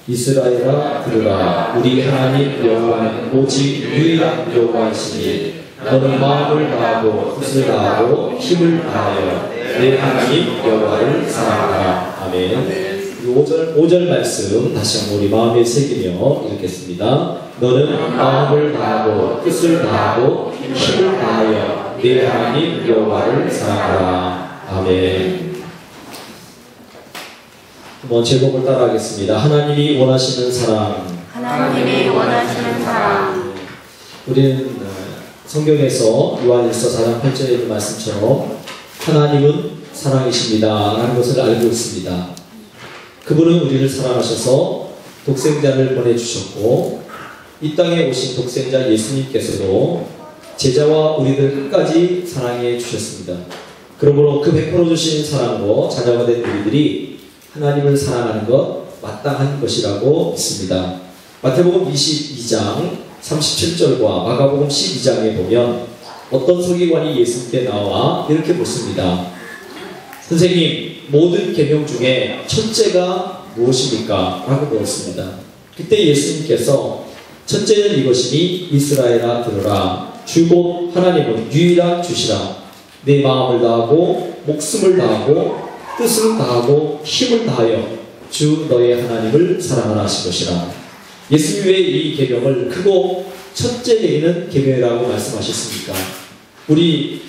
이스라엘아 들으라. 우리 하나님 여호와는 오직 유일한 여호와이시니 너는 마음을 다하고 뜻을 다하고 힘을 다하여 내 하나님 여호와를 사랑하라. 아멘. 5절 말씀 다시 한번 우리 마음에 새기며 읽겠습니다. 너는 마음을 다하고 뜻을 다하고 힘을 다하여 내 하나님 여호와를 사랑하라. 아멘. 한번 제목을 따라하겠습니다. 하나님이 원하시는 사랑. 하나님이 원하시는 사랑. 우리는 성경에서 요한일서 4장 8절에 있는 말씀처럼 하나님은 사랑이십니다 라는 것을 알고 있습니다. 그분은 우리를 사랑하셔서 독생자를 보내주셨고 이 땅에 오신 독생자 예수님께서도 제자와 우리들 끝까지 사랑해 주셨습니다. 그러므로 그 베풀어 주신 사랑으로 자녀가 된 우리들이 하나님을 사랑하는 것 마땅한 것이라고 믿습니다. 마태복음 22장 37절과 마가복음 12장에 보면 어떤 서기관이 예수님께 나와 이렇게 묻습니다. 선생님, 모든 계명 중에 첫째가 무엇입니까? 라고 물었습니다. 그때 예수님께서 첫째는 이것이니 이스라엘아 들으라. 주 곧 하나님은 유일한 주시라. 내 마음을 다하고 목숨을 다하고 뜻을 다하고 힘을 다하여 주 너의 하나님을 사랑하라 하신 것이라. 예수님 왜 이 계명을 크고 첫째에 있는 계명이라고 말씀하셨습니까? 우리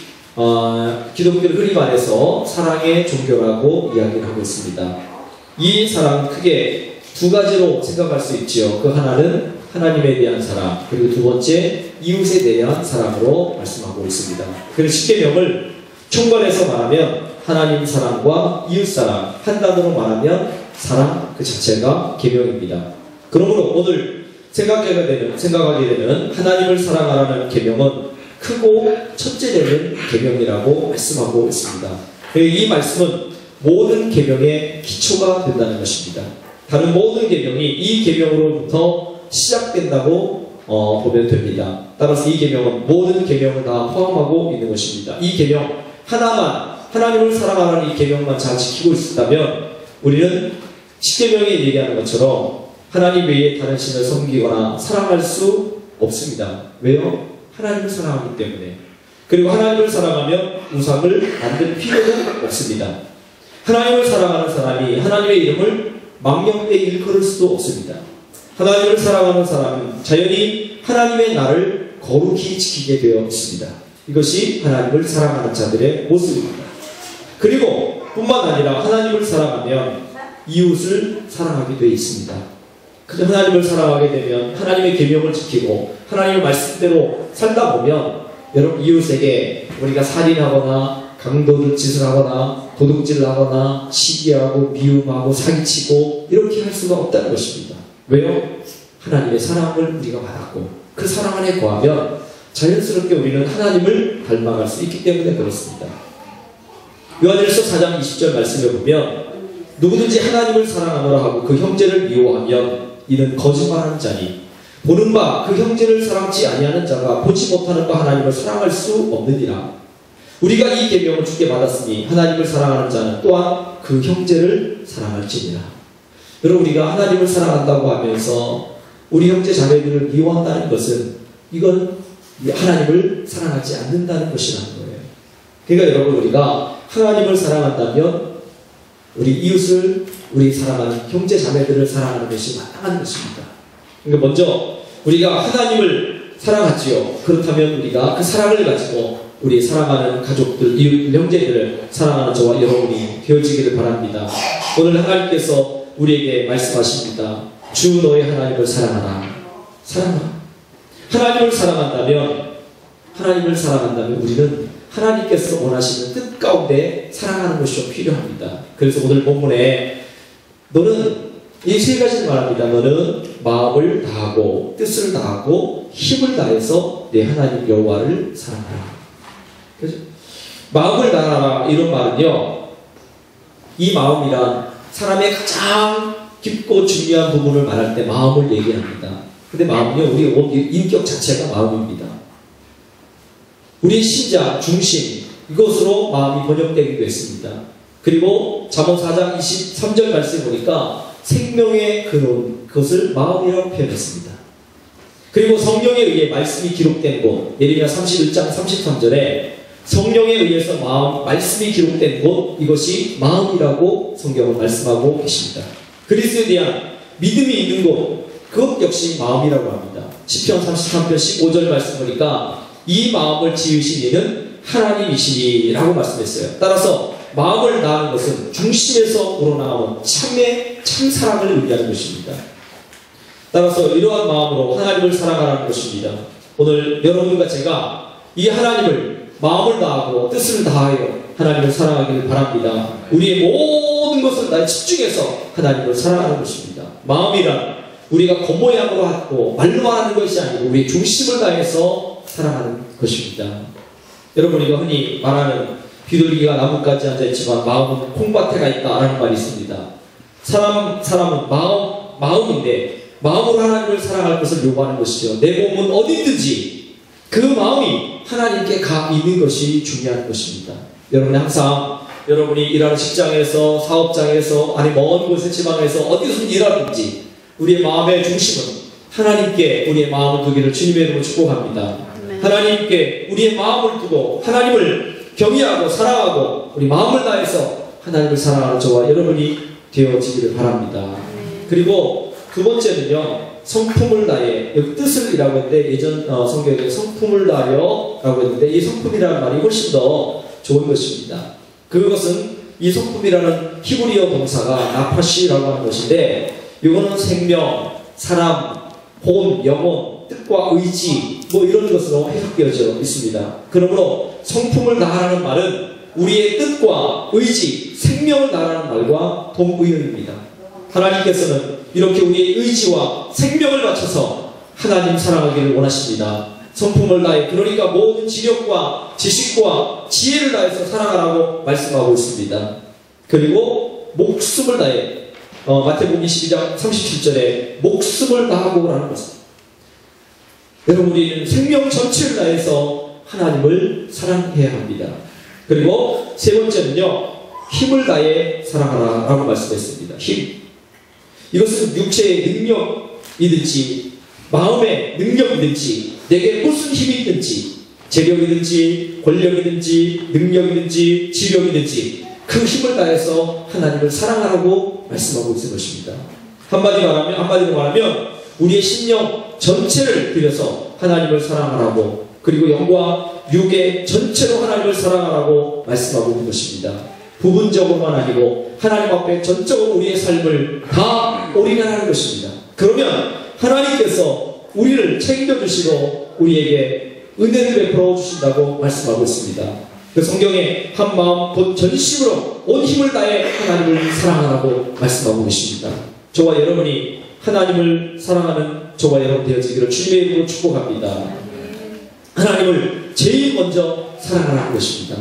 기독교는 흔히 말해서 사랑의 종교라고 이야기를 하고 있습니다. 이 사랑은 크게 두 가지로 생각할 수 있지요. 그 하나는 하나님에 대한 사랑, 그리고 두 번째 이웃에 대한 사랑으로 말씀하고 있습니다. 그래서 십계명을 총괄해서 말하면 하나님 사랑과 이웃 사랑, 한 단어로 말하면 사랑 그 자체가 계명입니다. 그러므로 오늘 생각하게 되는 하나님을 사랑하라는 계명은 크고 첫째되는 계명이라고 말씀하고 있습니다. 이 말씀은 모든 계명의 기초가 된다는 것입니다. 다른 모든 계명이 이 계명으로부터 시작된다고 보면 됩니다. 따라서 이 계명은 모든 계명을 다 포함하고 있는 것입니다. 이 계명 하나만, 하나님을 사랑하라는 이 계명만 잘 지키고 있었다면 우리는 십계명에 얘기하는 것처럼 하나님 외에 다른 신을 섬기거나 사랑할 수 없습니다. 왜요? 하나님을 사랑하기 때문에. 그리고 하나님을 사랑하면 우상을 만들 필요도 없습니다. 하나님을 사랑하는 사람이 하나님의 이름을 망령되이 일컬을 수도 없습니다. 하나님을 사랑하는 사람은 자연히 하나님의 날을 거룩히 지키게 되어 있습니다. 이것이 하나님을 사랑하는 자들의 모습입니다. 그리고 뿐만 아니라 하나님을 사랑하면 이웃을 사랑하게 되어 있습니다. 그저 하나님을 사랑하게 되면 하나님의 계명을 지키고 하나님의 말씀대로 살다 보면 여러분 이웃에게 우리가 살인하거나 강도들 짓을 하거나 도둑질을 하거나 시기하고 미움하고 사기치고 이렇게 할 수가 없다는 것입니다. 왜요? 하나님의 사랑을 우리가 받았고 그 사랑 안에 거하면 자연스럽게 우리는 하나님을 닮아갈 수 있기 때문에 그렇습니다. 요한일서 4장 20절 말씀을 보면 누구든지 하나님을 사랑하노라 하고 그 형제를 미워하면 이는 거짓말하는 자니 보는 바 그 형제를 사랑치 아니하는 자가 보지 못하는 바 하나님을 사랑할 수 없느니라. 우리가 이 계명을 주께 받았으니 하나님을 사랑하는 자는 또한 그 형제를 사랑할지니라. 여러분 우리가 하나님을 사랑한다고 하면서 우리 형제 자매들을 미워한다는 것은 이건 하나님을 사랑하지 않는다는 것이라는 거예요. 그러니까 여러분 우리가 하나님을 사랑한다면 우리 이웃을 우리 사랑하는 형제 자매들을 사랑하는 것이 마땅한 것입니다. 그러니까 먼저 우리가 하나님을 사랑하지요. 그렇다면 우리가 그 사랑을 가지고 우리 사랑하는 가족들, 이웃, 형제들을 사랑하는 저와 여러분이 되어지기를 바랍니다. 오늘 하나님께서 우리에게 말씀하십니다. 주 너의 하나님을 사랑하라. 사랑하라. 하나님을 사랑한다면 우리는 하나님께서 원하시는 뜻 가운데 사랑하는 것이 필요합니다. 그래서 오늘 본문에 너는 이 세 가지를 말합니다. 너는 마음을 다하고 뜻을 다하고 힘을 다해서 내 하나님 여호와를 사랑하라. 그렇죠? 마음을 다하라 이런 말은요. 이 마음이란 사람의 가장 깊고 중요한 부분을 말할 때 마음을 얘기합니다. 근데 마음은요. 우리 인격 자체가 마음입니다. 우리 심장, 중심 이것으로 마음이 번역되기도 했습니다. 그리고 잠언 4장 23절 말씀 보니까 생명의 근원, 그것을 마음이라고 표현했습니다. 그리고 성령에 의해 말씀이 기록된 곳, 예레미야 31장 33절에 성령에 의해서 말씀이 기록된 곳, 이것이 마음이라고 성경은 말씀하고 계십니다. 그리스도에 대한 믿음이 있는 곳, 그것 역시 마음이라고 합니다. 시편 33편 15절 말씀 보니까 이 마음을 지으신 이는 하나님이시니라고 말씀했어요. 따라서 마음을 다하는 것은 중심에서 우러나온 참 사랑을 의미하는 것입니다. 따라서 이러한 마음으로 하나님을 사랑하라는 것입니다. 오늘 여러분과 제가 이 하나님을 마음을 다하고 뜻을 다하여 하나님을 사랑하기를 바랍니다. 우리의 모든 것을 다 집중해서 하나님을 사랑하는 것입니다. 마음이란 우리가 겉모양으로 하고 말로만 하는 것이 아니고 우리의 중심을 다해서 사랑하는 것입니다. 여러분, 우리가 흔히 말하는 비둘기가 나뭇가지에 앉아있지만 마음은 콩밭에가 있다라는 말이 있습니다. 사람은 마음인데 마음으로 하나님을 사랑할 것을 요구하는 것이죠. 내 몸은 어디 있든지 그 마음이 하나님께 가 있는 것이 중요한 것입니다. 여러분이 항상 여러분이 일하는 직장에서, 사업장에서, 아니 먼 곳의 지방에서 어디서 일하든지 우리의 마음의 중심은 하나님께 우리의 마음을 두기를 주님의 이름으로 축복합니다. 하나님께 우리의 마음을 두고 하나님을 경외하고 사랑하고 우리 마음을 다해서 하나님을 사랑하는 저와 여러분이 되어지기를 바랍니다. 그리고 두 번째는요, 성품을 다해, 여기 뜻을 이라고 했는데 예전 성경에 성품을 다하여 라고 했는데 이 성품이라는 말이 훨씬 더 좋은 것입니다. 그것은 이 성품이라는 히브리어 동사가 나파시라고 하는 것인데 이거는 생명, 사람, 혼, 영혼, 뜻과 의지 뭐 이런 것으로 해석되어져 있습니다. 그러므로 성품을 다하라는 말은 우리의 뜻과 의지, 생명을 다하라는 말과 동의어입니다. 하나님께서는 이렇게 우리의 의지와 생명을 맞춰서 하나님 사랑하기를 원하십니다. 성품을 다해, 그러니까 모든 지력과 지식과 지혜를 다해서 사랑하라고 말씀하고 있습니다. 그리고 목숨을 다해, 마태복음 22장 37절에 목숨을 다하고 라는 것입니다. 여러분, 우리는 생명 전체를 다해서 하나님을 사랑해야 합니다. 그리고 세 번째는요, 힘을 다해 사랑하라 라고 말씀했습니다. 힘. 이것은 육체의 능력이든지 마음의 능력이든지 내게 무슨 힘이 있든지 재력이든지 권력이든지 능력이든지 지력이든지 그 힘을 다해서 하나님을 사랑하라고 말씀하고 있는 것입니다. 한마디로 말하면 우리의 심령 전체를 들여서 하나님을 사랑하라고, 그리고 영과 육의 전체로 하나님을 사랑하라고 말씀하고 있는 것입니다. 부분적으로만 아니고 하나님 앞에 전적으로 우리의 삶을 다 올인하는 것입니다. 그러면 하나님께서 우리를 챙겨주시고 우리에게 은혜를 베풀어 주신다고 말씀하고 있습니다. 그 성경에 한 마음 곧 전심으로 온 힘을 다해 하나님을 사랑하라고 말씀하고 계십니다. 저와 여러분이 하나님을 사랑하는 저와 여러분 되어지기를 주님의 이름으로 축복합니다. 하나님을 제일 먼저 사랑하라는 것입니다.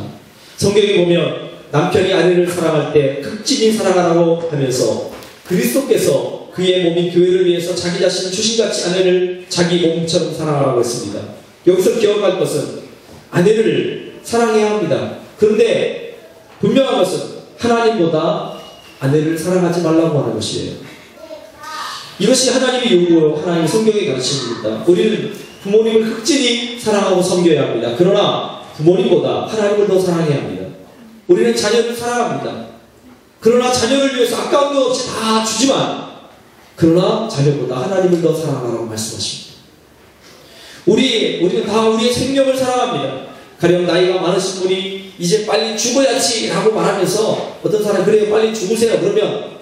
성경에 보면 남편이 아내를 사랑할 때 극진히 사랑하라고 하면서 그리스도께서 그의 몸인 교회를 위해서 자기 자신을 주신같이 아내를 자기 몸처럼 사랑하라고 했습니다. 여기서 기억할 것은 아내를 사랑해야 합니다. 그런데 분명한 것은 하나님보다 아내를 사랑하지 말라고 하는 것이에요. 이것이 하나님의 요구요, 하나님의 성경의 가르침입니다. 우리는 부모님을 극진히 사랑하고 섬겨야 합니다. 그러나 부모님보다 하나님을 더 사랑해야 합니다. 우리는 자녀를 사랑합니다. 그러나 자녀를 위해서 아까운 것 없이 다 주지만 그러나 자녀보다 하나님을 더 사랑하라고 말씀하십니다. 우리는 다 우리의 생명을 사랑합니다. 가령 나이가 많으신 분이 이제 빨리 죽어야지 라고 말하면서 어떤 사람이 그래요 빨리 죽으세요 그러면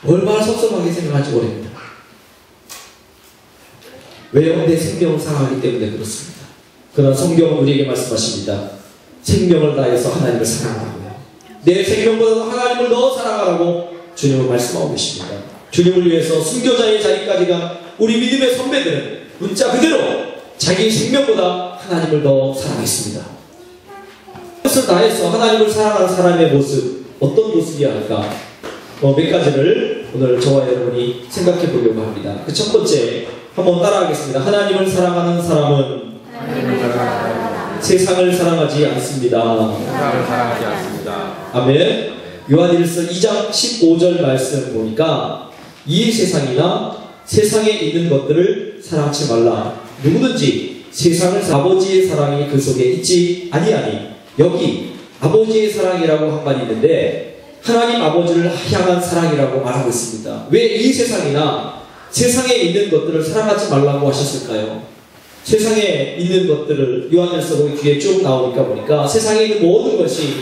얼마나 섭섭하게 생각할지 모릅니다. 왜요? 내 생명을 사랑하기 때문에 그렇습니다. 그러나 성경은 우리에게 말씀하십니다. 생명을 다해서 하나님을 사랑하라고요. 내 생명보다 하나님을 더 사랑하라고 주님은 말씀하고 계십니다. 주님을 위해서 순교자의 자리까지가 우리 믿음의 선배들은 문자 그대로 자기 생명보다 하나님을 더 사랑했습니다. 뜻을 다해서 하나님을 사랑하는 사람의 모습, 어떤 모습이어야 할까? 몇 가지를 오늘 저와 여러분이 생각해 보려고 합니다. 그 첫 번째 한번 따라하겠습니다. 하나님을 사랑하는 사람은 세상을 사랑하지 않습니다. 아멘. 요한일서 2장 15절 말씀 보니까 이 세상이나 세상에 있는 것들을 사랑하지 말라. 누구든지 세상을 아버지의 사랑이 그 속에 있지 아니하니. 여기 아버지의 사랑이라고 한 말이 있는데 하나님 아버지를 향한 사랑이라고 말하고 있습니다. 왜 이 세상이나 세상에 있는 것들을 사랑하지 말라고 하셨을까요? 세상에 있는 것들을 요한일서 뒤에 쭉 나오니까 보니까 세상에 있는 모든 것이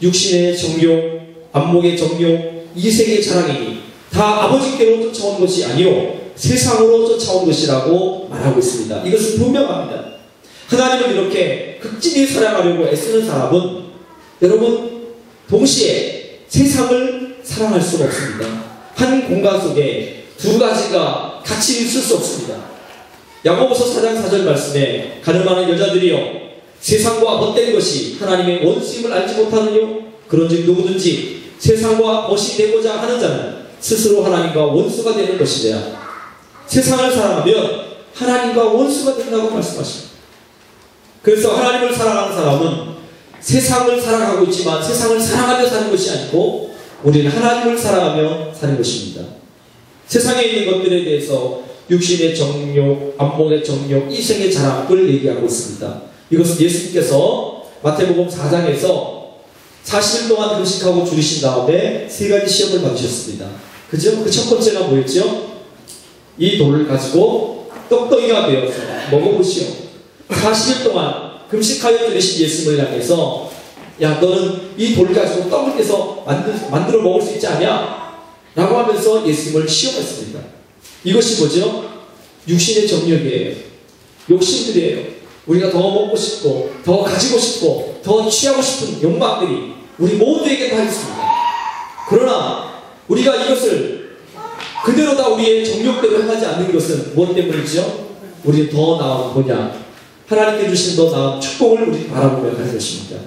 육신의 정욕, 안목의 정욕, 이색의 자랑이니 다 아버지께로 쫓아온 것이 아니요 세상으로 쫓아온 것이라고 말하고 있습니다. 이것은 분명합니다. 하나님을 이렇게 극진히 사랑하려고 애쓰는 사람은 여러분 동시에 세상을 사랑할 수가 없습니다. 한 공간 속에 두 가지가 같이 있을 수 없습니다. 야고보서 4장 4절 말씀에 가늠하는 여자들이여 세상과 벗된 것이 하나님의 원수임을 알지 못하느뇨. 그런즉 누구든지 세상과 벗이 되고자 하는 자는 스스로 하나님과 원수가 되는 것이되야. 세상을 사랑하면 하나님과 원수가 된다고 말씀하십니다. 그래서 하나님을 사랑하는 사람은 세상을 사랑하고 있지만 세상을 사랑하며 사는 것이 아니고 우리는 하나님을 사랑하며 사는 것입니다. 세상에 있는 것들에 대해서 육신의 정욕, 안목의 정욕, 이생의 자랑을 얘기하고 있습니다. 이것은 예수님께서 마태복음 4장에서 40일 동안 금식하고 줄이신 다음에 세 가지 시험을 받으셨습니다. 그죠? 그 첫 번째가 뭐였죠? 이 돌을 가지고 떡덩이가 되어서 먹어보시오. 40일 동안 금식하여 들으신 예수님을 향해서 야 너는 이 돌을 가지고 떡을 떼서 만들어 먹을 수 있지 않냐? 라고 하면서 예수님을 시험했습니다. 이것이 뭐죠? 육신의 정욕이에요. 욕심들이에요. 우리가 더 먹고 싶고 더 가지고 싶고 더 취하고 싶은 욕망들이 우리 모두에게 다 있습니다. 그러나 우리가 이것을 그대로 다 우리의 정욕대로 행하지 않는 것은 무엇 때문이죠? 우리는 더 나은 뭐냐? 하나님께 주신 더 나은 축복을 우리 바라보며 가는 것입니다.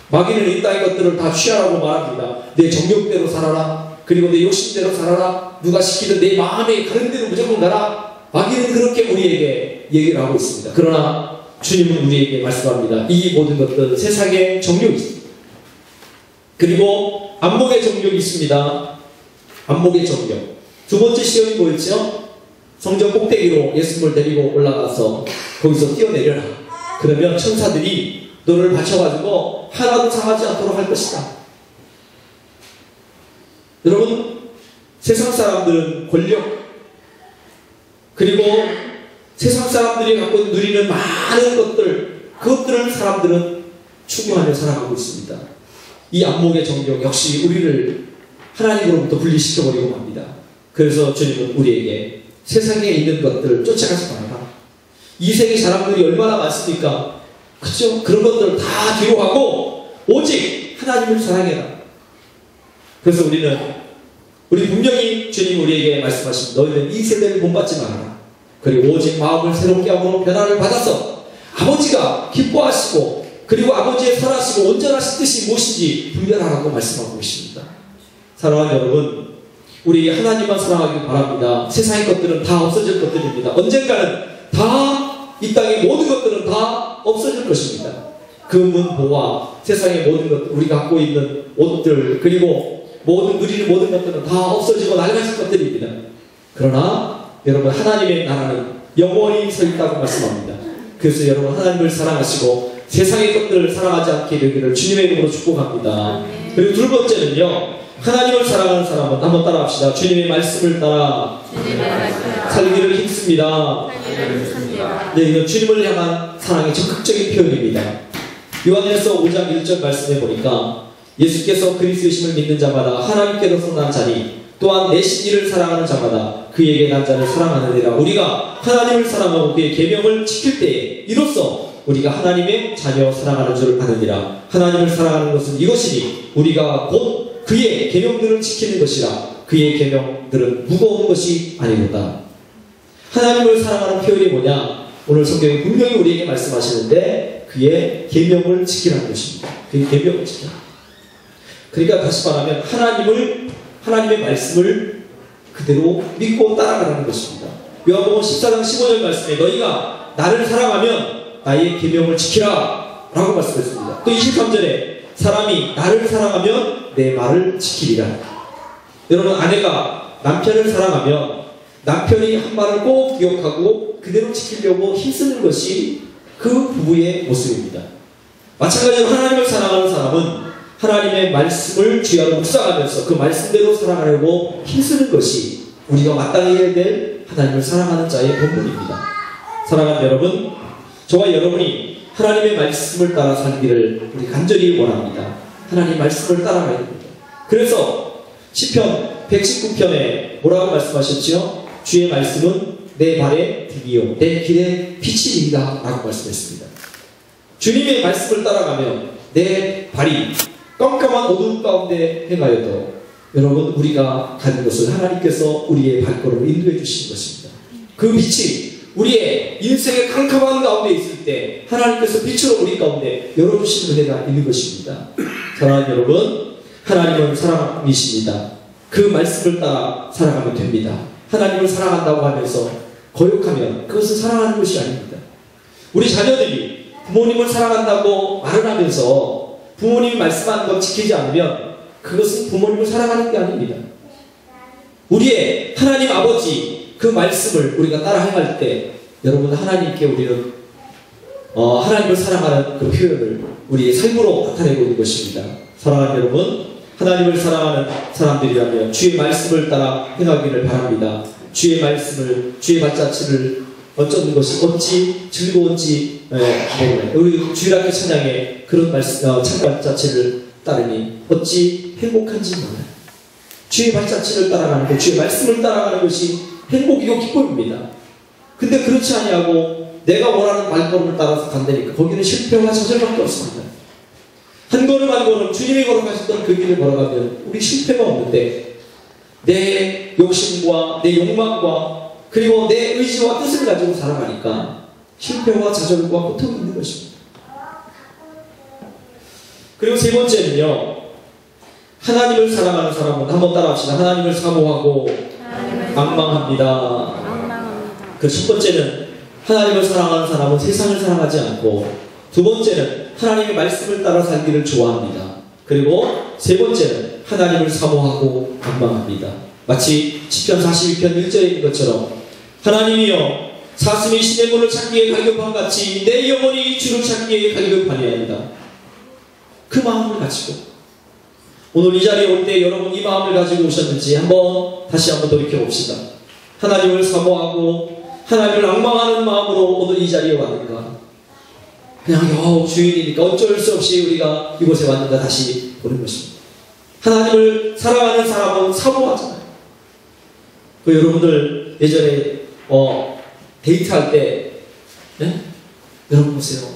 마귀는 이 땅의 것들을 다 취하라고 말합니다. 내 정욕대로 살아라. 그리고 내 욕심대로 살아라. 누가 시키든 내 마음에 가는 대로 무조건 가라. 마귀는 그렇게 우리에게 얘기를 하고 있습니다. 그러나 주님은 우리에게 말씀합니다. 이 모든 것들은 세상의 정욕이 있습니다. 그리고 안목의 정욕이 있습니다. 안목의 정욕. 두 번째 시험이 뭐였죠? 성전 꼭대기로 예수님을 데리고 올라가서 거기서 뛰어내려라. 그러면 천사들이 너를 받쳐가지고 하나도 상하지 않도록 할 것이다. 여러분 세상 사람들은 권력 그리고 세상 사람들이 갖고 누리는 많은 것들 그것들을 사람들은 추구하며 살아가고 있습니다. 이 안목의 정욕 역시 우리를 하나님으로부터 분리시켜버리고 맙니다. 그래서 주님은 우리에게 세상에 있는 것들을 쫓아가지 말아라. 이 세계 사람들이 얼마나 많습니까? 그렇죠? 그런 것들을 다 뒤로 하고 오직 하나님을 사랑해라. 그래서 우리 분명히 주님 우리에게 말씀하십니다. 너희는 이 세대를 본받지 말아라. 그리고 오직 마음을 새롭게 함으로 변화를 받아서 아버지가 기뻐하시고 그리고 아버지의 선하시고 온전하신 뜻이 무엇인지 분별하라고 말씀하고 계십니다. 사랑하는 여러분, 우리 하나님만 사랑하길 바랍니다. 세상의 것들은 다 없어질 것들입니다. 언젠가는 다 이 땅의 모든 것들은 다 없어질 것입니다. 금은보화, 세상의 모든 것들, 우리가 갖고 있는 옷들, 그리고 누리는 모든 것들은 다 없어지고 낡아질 것들입니다. 그러나 여러분 하나님의 나라는 영원히 서 있다고 말씀합니다. 그래서 여러분 하나님을 사랑하시고 세상의 것들을 사랑하지 않게 되기를 주님의 이름으로 축복합니다. 그리고 두 번째는요, 하나님을 사랑하는 사람은 한번 따라합시다. 주님의 말씀을 따라 살기를 힘씁니다. 네, 이건 주님을 향한 사랑의 적극적인 표현입니다. 요한일서 5장 1절 말씀해 보니까 예수께서 그리스도이심을 믿는 자마다 하나님께로서 난 자니 또한 내신 이를 사랑하는 자마다 그에게 난 자를 사랑하느니라. 우리가 하나님을 사랑하고 그의 계명을 지킬 때에 이로써 우리가 하나님의 자녀 사랑하는 줄 아느니라. 하나님을 사랑하는 것은 이것이니 우리가 곧 그의 계명들을 지키는 것이라. 그의 계명들은 무거운 것이 아니로다. 하나님을 사랑하는 표현이 뭐냐? 오늘 성경이 분명히 우리에게 말씀하시는데 그의 계명을 지키라는 것입니다. 그의 계명을 지키라. 그러니까 다시 말하면 하나님의 말씀을 그대로 믿고 따라가라는 것입니다. 요한복음 14장 15절 말씀에 너희가 나를 사랑하면 나의 계명을 지키라 라고 말씀했습니다. 또 23절에 사람이 나를 사랑하면 내 말을 지키리라. 여러분 아내가 남편을 사랑하면 남편이 한 말을 꼭 기억하고 그대로 지키려고 힘쓰는 것이 그 부부의 모습입니다. 마찬가지로 하나님을 사랑하는 사람은 하나님의 말씀을 주야로 묵상하면서 그 말씀대로 살아가려고 힘쓰는 것이 우리가 마땅히 해야 될 하나님을 사랑하는 자의 본분입니다. 사랑하는 여러분, 저와 여러분이 하나님의 말씀을 따라 살기를 우리 간절히 원합니다. 하나님의 말씀을 따라가야 됩니다. 그래서 시편 119편에 뭐라고 말씀하셨죠? 주의 말씀은 내 발의 등이요 내 길의 빛이니이다 라고 말씀했습니다. 주님의 말씀을 따라가면 내 발이 깜깜한 어두움 가운데 행하여도 여러분 우리가 가는 것을 하나님께서 우리의 발걸음을 인도해 주시는 것입니다. 그 빛이 우리의 인생의 캄캄한 가운데 있을 때 하나님께서 빛으로 우리 가운데 열어주신 은혜가 있는 것입니다. 사랑하는 여러분, 하나님은 사랑이십니다. 그 말씀을 따라 살아가면 됩니다. 하나님을 사랑한다고 하면서 거역하면 그것은 사랑하는 것이 아닙니다. 우리 자녀들이 부모님을 사랑한다고 말을 하면서 부모님이 말씀하는 것 지키지 않으면 그것은 부모님을 사랑하는 게 아닙니다. 우리의 하나님 아버지 그 말씀을 우리가 따라 행할 때 여러분 하나님께 우리는 하나님을 사랑하는 그 표현을 우리의 삶으로 나타내고 있는 것입니다. 사랑하는 여러분, 하나님을 사랑하는 사람들이라면 주의 말씀을 따라 행하기를 바랍니다. 주의 말씀을, 주의 발자취를 어쩌는 것이 어찌 즐거운지 우리 주일학교 찬양에 그런 말씀, 발자취를 따르니 어찌 행복한지 몰라요. 주의 발자취를 따라가는 것, 주의 말씀을 따라가는 것이 행복이고 기쁨입니다. 근데 그렇지 아니하고 내가 원하는 발걸음을 따라서 간다니까 거기는 실패와 좌절밖에 없습니다. 한 걸음 한 걸음 주님이 걸어가셨던 그 길을 걸어가면 우리 실패가 없는데 내 욕심과 내 욕망과 그리고 내 의지와 뜻을 가지고 살아가니까 실패와 좌절과 고통이 있는 것입니다. 그리고 세 번째는요, 하나님을 사랑하는 사람은 한번 따라합시다. 하나님을 사모하고 앙망합니다. 그 첫 번째는 하나님을 사랑하는 사람은 세상을 사랑하지 않고, 두 번째는 하나님의 말씀을 따라 살기를 좋아합니다. 그리고 세 번째는 하나님을 사모하고 앙망합니다. 마치 시편 42편 1절에 있는 것처럼 하나님이여 사슴이 신의 문을 찾기에 갈급한 같이 내 영혼이 주를 찾기에 갈급하니이다. 그 마음을 가지고 오늘 이 자리에 올 때 여러분 이 마음을 가지고 오셨는지 다시 한번 돌이켜봅시다. 하나님을 사모하고 하나님을 앙망하는 마음으로 오늘 이 자리에 왔는가? 그냥 주일이니까 어쩔 수 없이 우리가 이곳에 왔는가 다시 보는 것입니다. 하나님을 사랑하는 사람은 사모하잖아요. 그 여러분들 예전에 데이트할 때 여러분 보세요.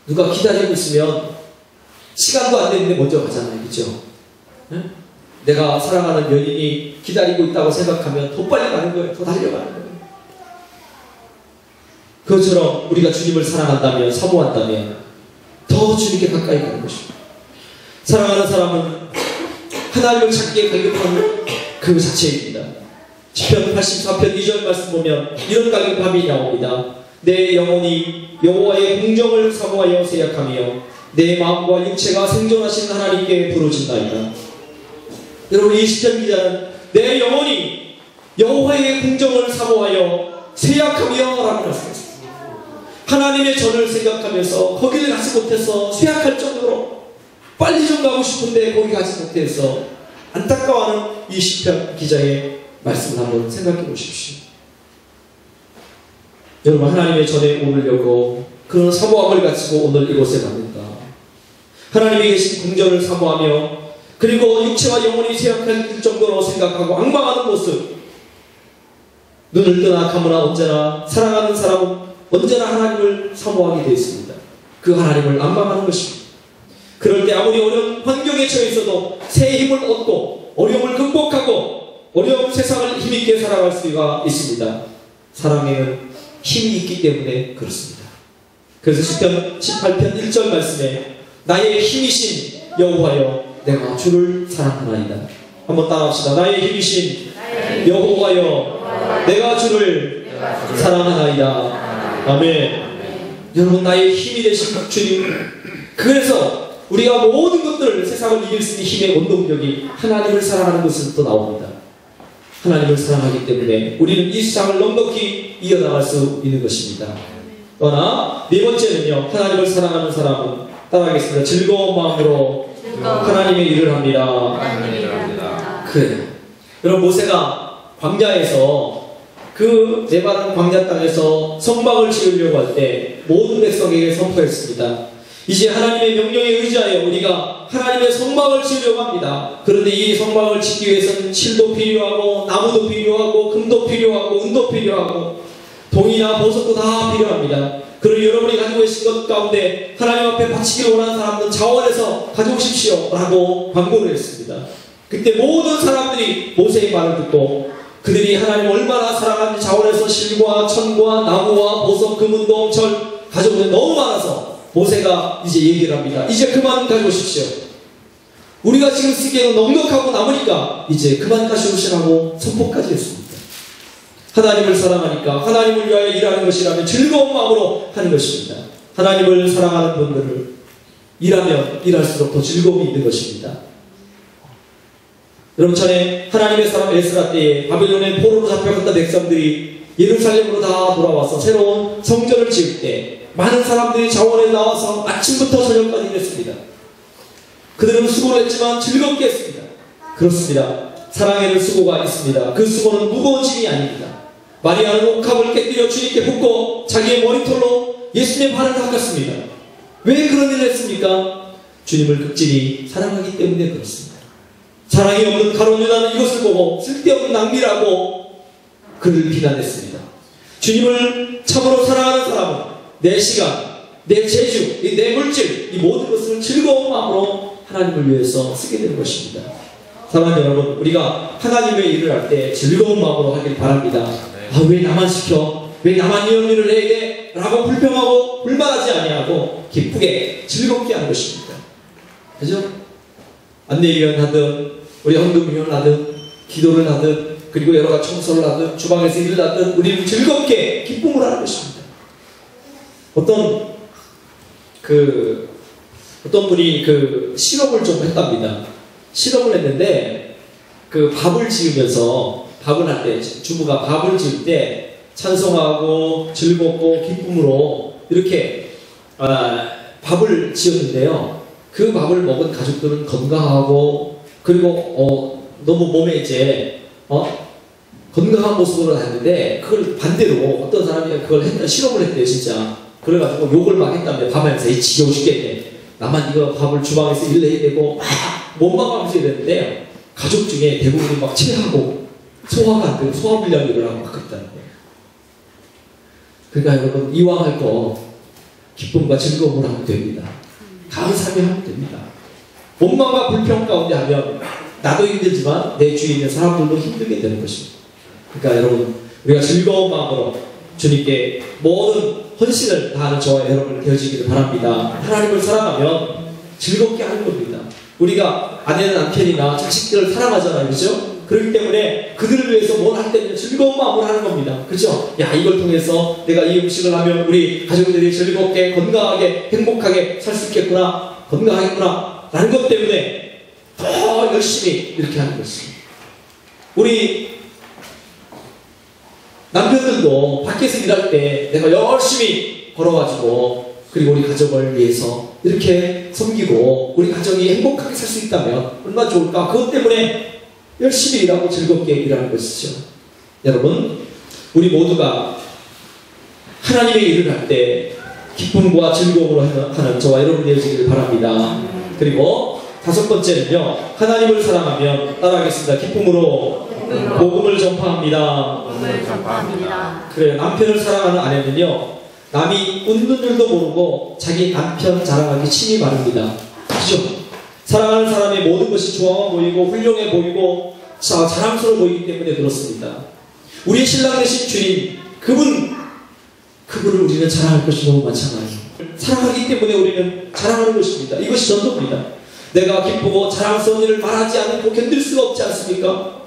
누가 기다리고 있으면 시간도 안 됐는데 먼저 가잖아요. 그렇죠? 내가 사랑하는 연인이 기다리고 있다고 생각하면 더 빨리 가는 거예요. 더 달려가는 거예요. 그것처럼 우리가 주님을 사랑한다면, 사모한다면 더 주님께 가까이 가는 것입니다. 사랑하는 사람은 하나님을 찾기에 갈급한 그 자체입니다. 시편 84편 2절 말씀 보면 이런 갈급함이 나옵니다. 내 영혼이 여호와의 공정을 사모하여 세약하며 내 마음과 육체가 생존하신 하나님께 부르짖나이다. 여러분, 이 시편 기자는 내 영혼이 여호와의 공정을 사모하여 세약하며 라고 말씀했습니다. 하나님의 전을 생각하면서 거기를 가지 못해서 쇠약할 정도로 빨리 좀 가고 싶은데 거기 가지 못해서 안타까워하는 이 시편 기자의 말씀을 한번 생각해 보십시오. 여러분, 하나님의 전에 오르려고 그런 사모함을 가지고 오늘 이곳에 왔는가? 하나님이 계신 궁전을 사모하며 그리고 육체와 영혼이 쇠약할 정도로 생각하고 앙망하는 모습, 눈을 뜨나 감으나 언제나 사랑하는 사람은 언제나 하나님을 사모하게 되어 있습니다. 그 하나님을 앙망하는 것입니다. 그럴 때 아무리 어려운 환경에 처해 있어도 새 힘을 얻고 어려움을 극복하고 어려운 세상을 힘있게 살아갈 수가 있습니다. 사랑에는 힘이 있기 때문에 그렇습니다. 그래서 시편 18편 1절 말씀에 나의 힘이신 여호와여 내가 주를 사랑하나이다. 한번 따라합시다. 나의 힘이신 여호와여 내가 주를 사랑하나이다. 아멘. 여러분, 나의 힘이 되신 주님, 그래서 우리가 모든 것들을 세상을 이길 수 있는 힘의 원동력이 하나님을 사랑하는 것에서 또 나옵니다. 하나님을 사랑하기 때문에 우리는 이 세상을 넉넉히 이어나갈 수 있는 것입니다. 그러나 네 번째는요, 하나님을 사랑하는 사람은 따라하겠습니다. 즐거운 마음으로 하나님의 일을 합니다. 그래요. 여러분, 모세가 광야에서 그 메마른 광야 땅에서 성막을 지으려고 할 때 모든 백성에게 선포했습니다. 이제 하나님의 명령에 의지하여 우리가 하나님의 성막을 지으려고 합니다. 그런데 이 성막을 짓기 위해서는 실도 필요하고 나무도 필요하고 금도 필요하고 은도 필요하고 동이나 보석도 다 필요합니다. 그러니 여러분이 가지고 계신 것 가운데 하나님 앞에 바치기를 원하는 사람들은 자원해서 가져오십시오 라고 광고를 했습니다. 그때 모든 사람들이 모세의 말을 듣고 그들이 하나님을 얼마나 사랑하는지 자원해서 실과 천과 나무와 보석, 금은동, 철 가져오는데 너무 많아서 모세가 이제 얘기를 합니다. 이제 그만 가져오십시오. 우리가 지금 쓰기에는 넉넉하고 남으니까 이제 그만 가져오시라고 선포까지 했습니다. 하나님을 사랑하니까 하나님을 위하여 일하는 것이라면 즐거운 마음으로 하는 것입니다. 하나님을 사랑하는 분들을 일하면 일할수록 더 즐거움이 있는 것입니다. 여러분, 전에 하나님의 사람 에스라 때에 바빌론의 포로로 잡혀갔던 백성들이 예루살렘으로 다 돌아와서 새로운 성전을 지을 때 많은 사람들이 자원에 나와서 아침부터 저녁까지 일했습니다. 그들은 수고를 했지만 즐겁게 했습니다. 그렇습니다. 사랑에는 수고가 있습니다. 그 수고는 무거운 짐이 아닙니다. 마리아는 옥합을 깨뜨려 주님께 붓고 자기의 머리털로 예수님의 발을 닦았습니다. 왜 그런 일을 했습니까? 주님을 극진히 사랑하기 때문에 그렇습니다. 사랑이 없는 가룟 유다는 이것을 보고 쓸데없는 낭비라고 그를 비난했습니다. 주님을 참으로 사랑하는 사람은 내 시간, 내 재주, 내 물질, 이 모든 것을 즐거운 마음으로 하나님을 위해서 쓰게 되는 것입니다. 사랑하는 여러분, 우리가 하나님의 일을 할 때 즐거운 마음으로 하길 바랍니다. 왜 나만 시켜? 왜 나만 이런 일을 해야 돼? 라고 불평하고 불만하지 아니하고 기쁘게 즐겁게 하는 것입니다. 그죠? 안내위원 하든 우리 헌금위원 하든 기도를 하든 그리고 여러 가지 청소를 하든 주방에서 일을 하든 우리는 즐겁게 기쁨을 하는 것입니다. 어떤 분이 실험을 좀 했답니다. 실험을 했는데 밥을 지으면서 밥을 할 때 주부가 밥을 지을 때 찬송하고 즐겁고 기쁨으로 이렇게 밥을 지었는데요. 그 밥을 먹은 가족들은 건강하고 그리고 너무 몸에 이제 건강한 모습으로 했는데 그걸 반대로 어떤 사람이 그걸 실험을 했대요. 진짜. 그래가지고 욕을 막 했다는데 밥하면서 지겨워 죽겠네. 나만 이거 밥을 주방에서 일해야 되고 몸만 감수해야 되는데 가족 중에 대부분이 막 체하고 소화가 안 되고 소화불량이 일어나고 막 그랬다는 거예요. 그러니까 여러분, 이왕 할 거 기쁨과 즐거움을 하면 됩니다. 감사하게 하면 됩니다. 원망과 불평 가운데 하면 나도 힘들지만 내 주위에 있는 사람들도 힘들게 되는 것입니다. 그러니까 여러분, 우리가 즐거운 마음으로 주님께 모든 헌신을 다하는 저와 여러분 되어지기를 바랍니다. 하나님을 사랑하면 즐겁게 하는 겁니다. 우리가 아내나 남편이나 자식들을 사랑하잖아요. 그렇죠? 그렇기 때문에 그들을 위해서 뭘 할 때는 즐거운 마음으로 하는 겁니다. 그렇죠? 야, 이걸 통해서 내가 이 음식을 하면 우리 가족들이 즐겁게 건강하게 행복하게 살 수 있겠구나, 건강하겠구나 라는 것 때문에 더 열심히 이렇게 하는 것입니다. 우리 남편들도 밖에서 일할 때 내가 열심히 벌어가지고 그리고 우리 가족을 위해서 이렇게 섬기고 우리 가정이 행복하게 살 수 있다면 얼마나 좋을까. 그것 때문에 열심히 일하고 즐겁게 일하는 것이죠. 여러분, 우리 모두가 하나님의 일을 할 때 기쁨과 즐거움으로 하는 저와 여러분이 되어지기를 바랍니다. 그리고 다섯 번째는요, 하나님을 사랑하면 따라하겠습니다. 기쁨으로 복음을 전파합니다. 그래요. 남편을 사랑하는 아내는요, 남이 웃는 줄도 모르고 자기 남편 자랑하기 침이 마릅니다. 그죠? 사랑하는 사람의 모든 것이 좋아 보이고 훌륭해 보이고 자랑스러워 보이기 때문에 그렇습니다. 우리의 신랑 되신 주님, 그분을 우리는 자랑할 것이 너무 많잖아요. 사랑하기 때문에 우리는 자랑하는 것입니다. 이것이 전도입니다. 내가 기쁘고 자랑스러운 일을 말하지 않고 견딜 수가 없지 않습니까?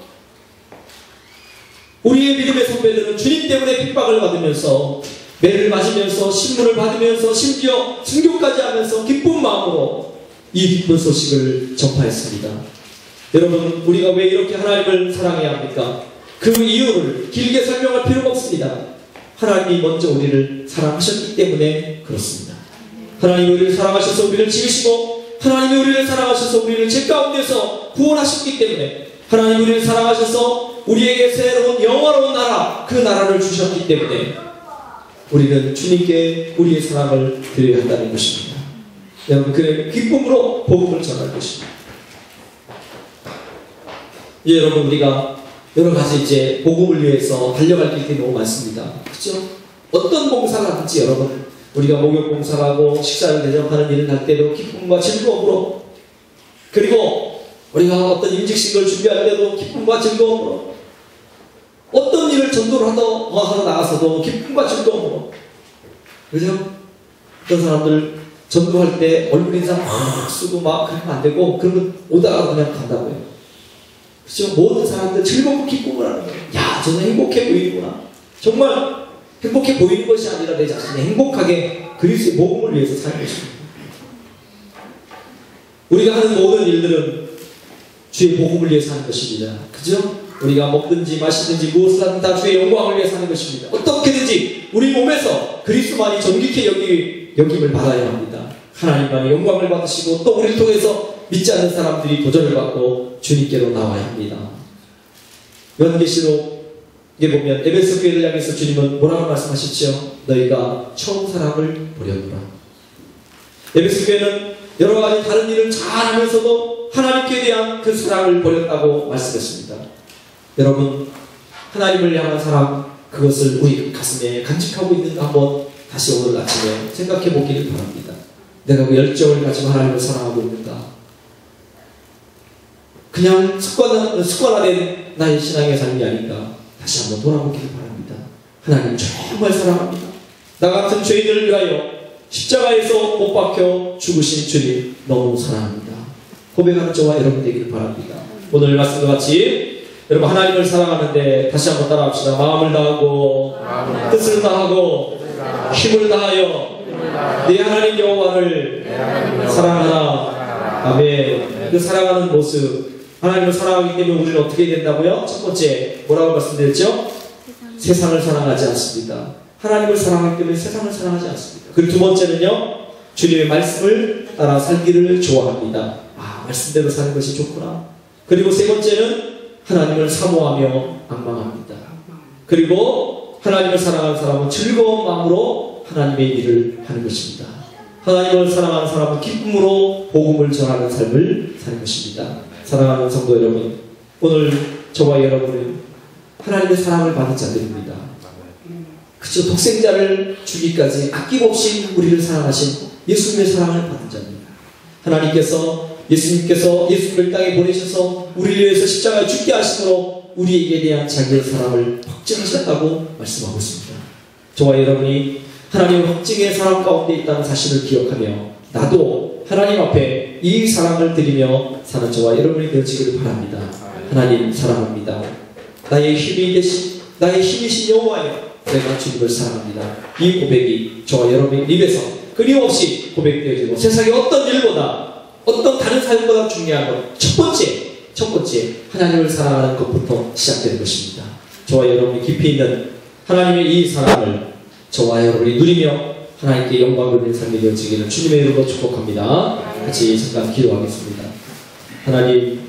우리의 믿음의 선배들은 주님 때문에 핍박을 받으면서 매를 맞으면서 신문을 받으면서 심지어 순교까지 하면서 기쁜 마음으로 이 기쁜 소식을 전파했습니다. 여러분, 우리가 왜 이렇게 하나님을 사랑해야 합니까? 그 이유를 길게 설명할 필요가 없습니다. 하나님이 먼저 우리를 사랑하셨기 때문에 그렇습니다. 하나님이 우리를 사랑하셔서 우리를 지으시고 하나님이 우리를 사랑하셔서 우리를 죄 가운데서 구원하셨기 때문에 하나님이 우리를 사랑하셔서 우리에게 새로운 영화로운 나라, 그 나라를 주셨기 때문에 우리는 주님께 우리의 사랑을 드려야 한다는 것입니다. 여러분, 그래 기쁨으로 복음을 전할 것입니다. 여러분, 우리가 여러 가지 이제 복음을 위해서 달려갈 길이 너무 많습니다. 그렇죠? 어떤 봉사를 하든지 여러분, 우리가 목욕 봉사를 하고 식사를 대접하는 일을 할 때도 기쁨과 즐거움으로, 그리고 우리가 어떤 임직식을 준비할 때도 기쁨과 즐거움으로, 어떤 일을 전도를 하러 나가서도 기쁨과 즐거움으로, 그죠? 어떤 사람들 전도할 때 얼굴 인상 막 쓰고 막 그러면 안 되고, 그러면 오다가 그냥 간다고요. 그렇죠? 모든 사람들 즐겁고 기쁨을 하는 거예요. 야, 저는 행복해 보이는구나. 정말 행복해 보이는 것이 아니라 내 자신이 행복하게 그리스도의 복음을 위해서 사는 것입니다. 우리가 하는 모든 일들은 주의 복음을 위해서 하는 것입니다. 그죠? 우리가 먹든지 마시든지 무엇을 하든 다 주의 영광을 위해서 하는 것입니다. 어떻게든지 우리 몸에서 그리스도만이 존귀케 여김을 받아야 합니다. 하나님만이 영광을 받으시고 또 우리를 통해서 믿지 않는 사람들이 도전을 받고 주님께로 나와야 합니다. 요한계시록에 보면 에베소 교회를 향해서 주님은 뭐라고 말씀하셨죠? 너희가 처음 사랑을 버렸노라. 에베소 교회는 여러 가지 다른 일을 잘 하면서도 하나님께 대한 그 사랑을 버렸다고 말씀했습니다. 여러분, 하나님을 향한 사랑, 그것을 우리 가슴에 간직하고 있는가 한번 다시 오늘 아침에 생각해 보기를 바랍니다. 내가 그 열정을 가지고 하나님을 사랑하고 있는가? 그냥 습관화된 나의 신앙의 삶이 아닌가? 다시 한번 돌아보기를 바랍니다. 하나님 정말 사랑합니다. 나 같은 죄인을 위하여 십자가에서 못 박혀 죽으신 주님 너무 사랑합니다. 고백하는 저와 여러분 되기를 바랍니다. 오늘 말씀과 같이 여러분, 하나님을 사랑하는데 다시 한번 따라합시다. 마음을 다하고 뜻을 다하고 힘을 다하여 내 하나님 여호와를 사랑하라. 아멘. 그 사랑하는 모습, 하나님을 사랑하기 때문에 우리는 어떻게 된다고요? 첫 번째 뭐라고 말씀드렸죠? 세상을 사랑하지 않습니다. 하나님을 사랑하기 때문에 세상을 사랑하지 않습니다. 그리고 두 번째는요, 주님의 말씀을 따라 살기를 좋아합니다. 아, 말씀대로 사는 것이 좋구나. 그리고 세 번째는 하나님을 사모하며 앙망합니다. 그리고 하나님을 사랑하는 사람은 즐거운 마음으로 하나님의 일을 하는 것입니다. 하나님을 사랑하는 사람은 기쁨으로 복음을 전하는 삶을 사는 것입니다. 사랑하는 성도 여러분, 오늘 저와 여러분은 하나님의 사랑을 받은 자들입니다. 그저 독생자를 주기까지 아낌없이 우리를 사랑하신 예수님의 사랑을 받은 자입니다. 하나님께서 예수님을 땅에 보내셔서 우리를 위해서 십자가에 죽게 하심으로 우리에게 대한 자기의 사랑을 확증하셨다고 말씀하고 있습니다. 저와 여러분이 하나님의 확증의 사랑 가운데 있다는 사실을 기억하며 나도 하나님 앞에 이 사랑을 드리며 사는 저와 여러분이 되어지기를 바랍니다. 하나님 사랑합니다. 나의 힘이신 여호와여, 내가 주님을 사랑합니다. 이 고백이 저와 여러분의 입에서 끊임없이 고백되어지고 세상의 어떤 일보다, 어떤 다른 사역보다 중요한 것, 첫 번째 하나님을 사랑하는 것부터 시작되는 것입니다. 저와 여러분이 깊이 있는 하나님의 이 사랑을 저와 여러분이 누리며 하나님께 영광을 드리는 삶이 되어지기를 주님의 이름으로 축복합니다. 같이 잠깐 기도하겠습니다. 하나님,